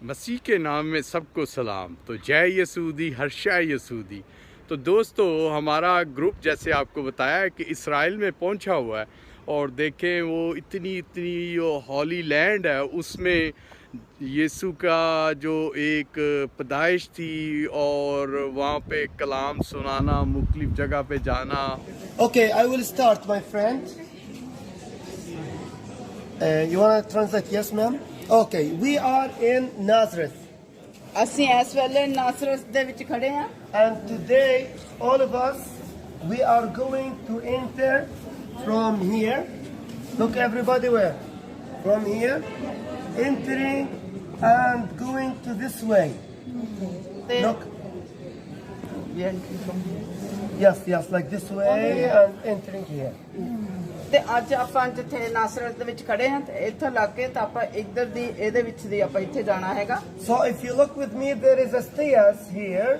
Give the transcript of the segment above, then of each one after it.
मसीह के नाम में सबको सलाम। तो जय यसूदी, हर्षा यसूदी। तो दोस्तों, हमारा ग्रुप जैसे आपको बताया है कि इसराइल में पहुंचा हुआ है और देखें वो इतनी जो हॉली लैंड है उसमें यीशु का जो एक पैदाइश थी और वहाँ पे कलाम सुनाना, मुख्तलिफ जगह पे जाना। Okay, I will start, my friend. You want to translate? Yes, ma'am. Okay, we are in Nazareth. ਅਸੀਂ ਇਸ ਵੇਲੇ ਨਾਸਰਤ ਦੇ ਵਿੱਚ ਖੜੇ ਹਾਂ And today, all of us, we are going to enter from here. Look, everybody, where? From here, entering and going to this way. ਤੇ Look, yes, like this way and entering here. ਤੇ ਅੱਜ ਆਪਾਂ ਜਿੱਥੇ ਨਾਸਰਤ ਦੇ ਵਿੱਚ ਖੜੇ ਹਾਂ ਤੇ ਇੱਥੋਂ ਲੱਗ ਕੇ ਤਾਂ ਆਪਾਂ ਇੱਧਰ ਦੀ ਇਹਦੇ ਵਿੱਚ ਦੀ ਆਪਾਂ ਇੱਥੇ ਜਾਣਾ ਹੈਗਾ। So if you look with me, there is a stairs here,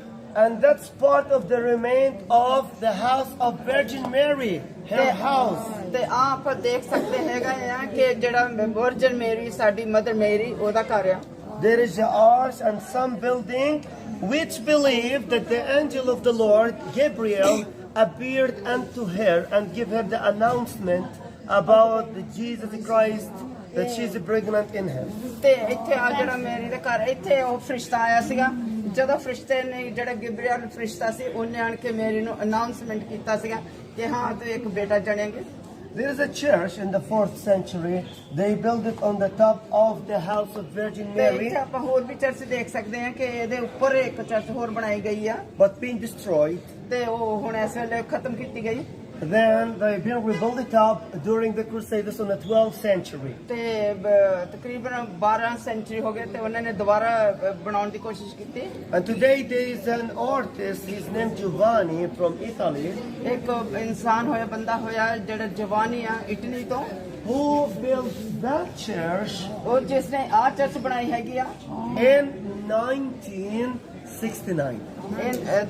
and that's part of the remain of the house of Virgin Mary, her house. ਤੇ ਆ ਆਪਾਂ ਦੇਖ ਸਕਦੇ ਹੈਗਾ ਆ ਕਿ ਜਿਹੜਾ ਵਰਜਨ ਮੇਰੀ ਸਾਡੀ ਮਦਰ ਮੇਰੀ ਉਹਦਾ ਘਰ ਆ। There is the arch and some building which believe that the angel of the Lord, Gabriel, appeared unto her and give her the announcement about the Jesus Christ, that she is pregnant in him. ਤੇ ਇੱਥੇ ਆ ਜਿਹੜਾ ਮੇਰੀ ਦੇ ਘਰ ਇੱਥੇ ਉਹ ਫਰਿਸ਼ਤਾ ਆਇਆ ਸੀਗਾ। ਜਦੋਂ ਫਰਿਸ਼ਤੇ ਨੇ ਜਿਹੜਾ ਗਿਬਰੀਅਲ ਫਰਿਸ਼ਤਾ ਸੀ ਉਹਨੇ ਆਣ ਕੇ ਮੇਰੀ ਨੂੰ ਅਨਾਉਂਸਮੈਂਟ ਕੀਤਾ ਸੀਗਾ ਕਿ ਹਾਂ ਤੂੰ ਇੱਕ ਬੇਟਾ ਜਣੇਂਗੇ। There is a church in the 4th century. They built it on the top of the house of Virgin ਤੇ Mary, ਇੱਥੇ ਆਪਾਂ ਹੋਰ ਵੀ ਚਰਚ ਦੇਖ ਸਕਦੇ ਹਾਂ ਕਿ ਇਹਦੇ ਉੱਪਰ ਇੱਕ ਚਰਚ ਹੋਰ ਬਣਾਈ ਗਈ ਆ but being destroyed. ਤੇ ਉਹ ਹੁਣ ਇਸ ਵੇਲੇ ਖਤਮ ਕੀਤੀ ਗਈ। Then they rebuilt it up during the Crusades on the 12th century. ਤੇ ਤਕਰੀਬਨ 12 ਸੈਂਚਰੀ ਹੋ ਗਏ ਤੇ ਉਹਨਾਂ ਨੇ ਦੁਬਾਰਾ ਬਣਾਉਣ ਦੀ ਕੋਸ਼ਿਸ਼ ਕੀਤੀ। And today there is an artist, his name Giovanni, from Italy, ਇੱਕ ਇਨਸਾਨ ਹੋਇਆ ਬੰਦਾ ਹੋਇਆ ਜਿਹੜਾ ਜਵਾਨੀ ਆ ਇਟਲੀ ਤੋਂ who built that church ਉਹ ਜਿਸ ਨੇ ਆ ਚਰਚ ਬਣਾਈ ਹੈਗੀ ਆ in 1969.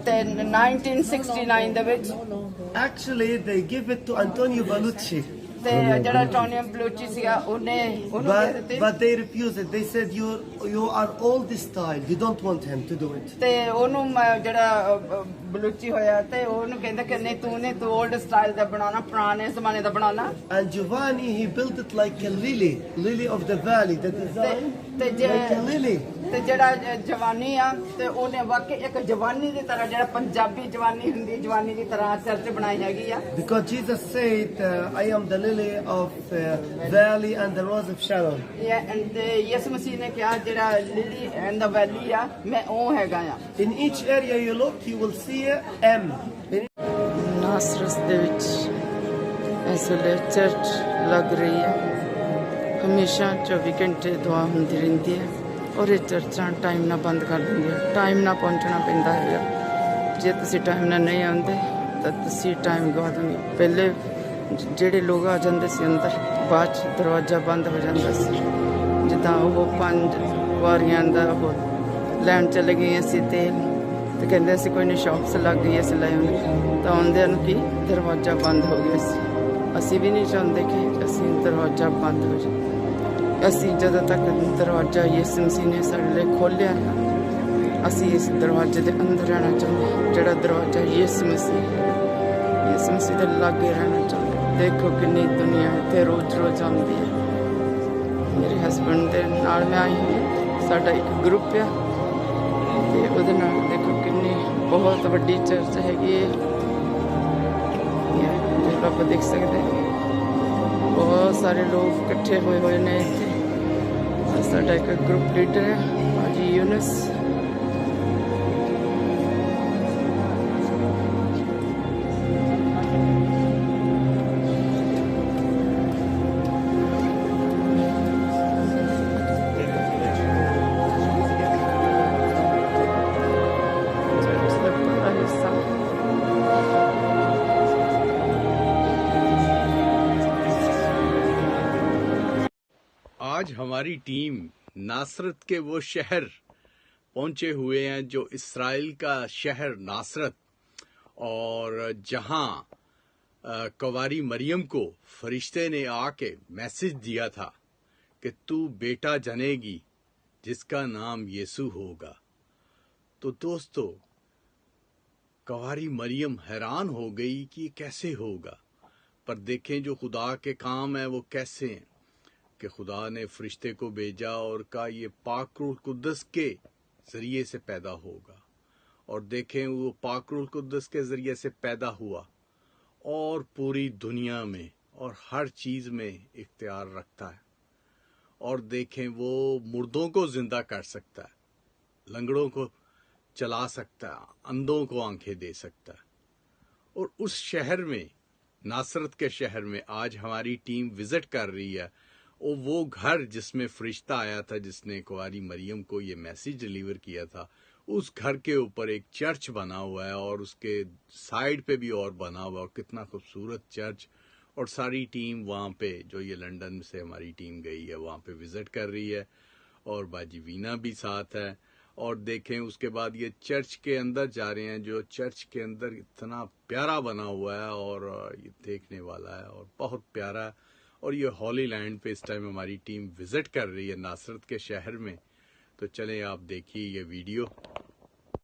ਤੇ 1969 ਦੇ ਵਿੱਚ। Actually, they give it to Antonio Bellucci, ਤੇ ਜਿਹੜਾ ਟੋਨੀਅਮ ਬਲੂਚੀ ਸੀਗਾ ਉਹਨੇ ਉਹਨੂੰ ਦੇ ਦਿੱਤੀ but they refused it. They said you are old style. You don't want him to do it. ਤੇ ਉਹਨੂੰ ਜਿਹੜਾ ਬਲੂਚੀ ਹੋਇਆ ਤੇ ਉਹਨੂੰ ਕਹਿੰਦਾ ਕਿ ਨਹੀਂ ਤੂੰ 올ਡ ਸਟਾਈਲ ਦਾ ਬਣਾਉਣਾ, ਪੁਰਾਣੇ ਜ਼ਮਾਨੇ ਦਾ ਬਣਾਉਣਾ। And Giovanni, he built it like a lily of the valley. The design ਤੇ like a lily. ਤੇ ਜਿਹੜਾ ਜਵਾਨੀ ਆ ਤੇ ਉਹਨੇ ਵਾਕਈ ਇੱਕ ਜਵਾਨੀ ਦੀ ਤਰ੍ਹਾਂ ਜਿਹੜਾ ਪੰਜਾਬੀ ਜਵਾਨੀ ਹੁੰਦੀ ਜਵਾਨੀ ਦੀ ਤਰ੍ਹਾਂ ਚਰਚ ਬਣਾਈ ਹੈਗੀ ਆ। Because Jesus said, I am the lily of valley and the rose of Sharon. ਤੇ ਯਿਸੂ ਮਸੀਹ ਨੇ ਕਿਹਾ ਜਿਹੜਾ ਲਿਲੀ ਐਂਡ ਦਾ ਵੈਲੀ ਆ ਮੈਂ ਉਹ ਹੈਗਾ ਆ। In each area you look, you will see a M. ਨਾਸਰਤ ਦੇ ਵਿੱਚ ਇਸ ਵੇਲੇ ਚਰਚ ਲੱਗ ਰਹੀ ਹੈ। ਹਮੇਸ਼ਾ 24 ਘੰਟੇ ਦੁਆ ਹੁੰਦੀ ਰਹਿੰਦੀ ਹੈ ਔਰ ਇਹ ਚਰਚਾਂ ਟਾਈਮ ਨਾਲ ਬੰਦ ਕਰ ਦਿੰਦੀਆਂ। ਟਾਈਮ ਨਾਲ ਪਹੁੰਚਣਾ ਪੈਂਦਾ ਹੈਗਾ। ਜੇ ਤੁਸੀਂ ਟਾਈਮ ਨਾਲ ਨਹੀਂ ਆਉਂਦੇ ਤਾਂ ਤੁਸੀਂ ਟਾਈਮ ਗਵਾ ਦਿੰਦੇ। ਪਹਿਲੇ ਜਿਹੜੇ ਲੋਕ ਆ ਜਾਂਦੇ ਸੀ ਅੰਦਰ, ਬਾਅਦ 'ਚ ਦਰਵਾਜ਼ਾ ਬੰਦ ਹੋ ਜਾਂਦਾ ਸੀ। ਜਿੱਦਾਂ ਉਹ 5 ਵਾਰੀਆਂ ਦਾ ਉਹ ਲੈਣ ਚਲੇ ਗਏ ਸੀ ਤੇਲ ਤੇ ਕਹਿੰਦੇ ਅਸੀਂ ਕੋਈ ਨਹੀਂ ਸ਼ੌਪਸ ਲੱਗ ਗਈ ਅਸੀਂ ਲੈ ਆਉਂਦੇ ਤਾਂ ਆਉਂਦਿਆਂ ਨੂੰ ਕੀ ਦਰਵਾਜ਼ਾ ਬੰਦ ਹੋ ਗਿਆ ਸੀ। ਅਸੀਂ ਵੀ ਨਹੀਂ ਚਾਹੁੰਦੇ ਕਿ ਅਸੀਂ ਦਰਵਾਜ਼ਾ ਬੰਦ ਹੋ ਜਾਏ। ਅਸੀਂ ਜਦੋਂ ਤੱਕ ਦਰਵਾਜ਼ਾ ਯਿਸੂ ਮਸੀਹ ਨੇ ਸਾਡੇ ਲਈ ਖੋਲ੍ਹਿਆ ਅਸੀਂ ਇਸ ਦਰਵਾਜ਼ੇ ਦੇ ਅੰਦਰ ਰਹਿਣਾ ਚਾਹੁੰਦੇ। ਜਿਹੜਾ ਦਰਵਾਜ਼ਾ ਯਿਸੂ ਮਸੀਹ ਹੈ, ਯਿਸੂ ਮਸੀਹ ਦੇ ਲਾਗੇ ਰਹਿਣਾ ਚਾਹੁੰਦੇ। ਦੇਖੋ ਕਿੰਨੀ ਦੁਨੀਆ ਇੱਥੇ ਰੋਜ਼ ਆਉਂਦੀ ਹੈ। ਮੇਰੇ ਹਸਬੈਂਡ ਦੇ ਨਾਲ ਮੈਂ ਆਈ ਹਾਂ, ਸਾਡਾ ਇੱਕ ਗਰੁੱਪ ਆ ਤੇ ਉਹਦੇ ਨਾਲ ਦੇਖੋ ਕਿੰਨੀ ਬਹੁਤ ਵੱਡੀ ਚਰਚ ਹੈਗੀ ਹੈ। ਜਿਹੜਾ ਆਪਾਂ ਦੇਖ ਸਕਦੇ ਬਹੁਤ ਸਾਰੇ ਲੋਕ ਇਕੱਠੇ ਹੋਏ ਨੇ ਇੱਥੇ। ਸਾਡਾ ਇੱਕ ਗਰੁੱਪ ਲੀਡਰ ਹੈ ਹਾਜੀ ਯੂਨਸ। आज हमारी टीम नासरत के वो शहर पहुंचे हुए हैं जो इस्राइल का शहर नासरत, और जहां कुंवारी मरियम को फरिश्ते ने आके मैसेज दिया था कि तू बेटा जनेगी جس کا نام یسوع ہوگا۔ تو دوستو کنواری مریم حیران ہو گئی کہ یہ کیسے ہوگا، پر دیکھیں جو خدا کے کام ہیں وہ کیسے ہیں کہ خدا نے فرشتے کو بھیجا اور کہا یہ پاک روح القدس کے ذریعے سے پیدا ہوگا، اور دیکھیں وہ پاک روح القدس کے ذریعے سے پیدا ہوا اور پوری دنیا میں اور ہر چیز میں اختیار رکھتا ہے، اور دیکھیں وہ مردوں کو زندہ کر سکتا ہے، لنگڑوں کو چلا سکتا ہے، اندھوں کو آنکھیں دے سکتا ہے۔ اور اس شہر میں، ناصرت کے شہر میں آج ہماری ٹیم وزٹ کر رہی ہے، اور وہ گھر جس میں فرشتہ آیا تھا جس نے کنواری مریم کو یہ میسیج ڈیلیور کیا تھا، اس گھر کے اوپر ایک چرچ بنا ہوا ہے، اور اس کے سائیڈ پہ بھی اور بنا ہوا ہے، اور کتنا خوبصورت چرچ۔ اور ساری ٹیم وہاں پہ، جو یہ لنڈن سے ہماری ٹیم گئی ہے، وہاں پہ وزٹ کر رہی ہے، اور باجی وینا بھی ساتھ ہے۔ اور دیکھیں اس کے بعد یہ چرچ کے اندر جا رہے ہیں، جو چرچ کے اندر اتنا پیارا بنا ہوا ہے اور یہ دیکھنے والا ہے اور بہت پیارا ہے۔ اور یہ ہولی لینڈ پہ اس ٹائم ہماری ٹیم وزٹ کر رہی ہے ناصرت کے شہر میں۔ تو چلیں آپ دیکھیے یہ ویڈیو۔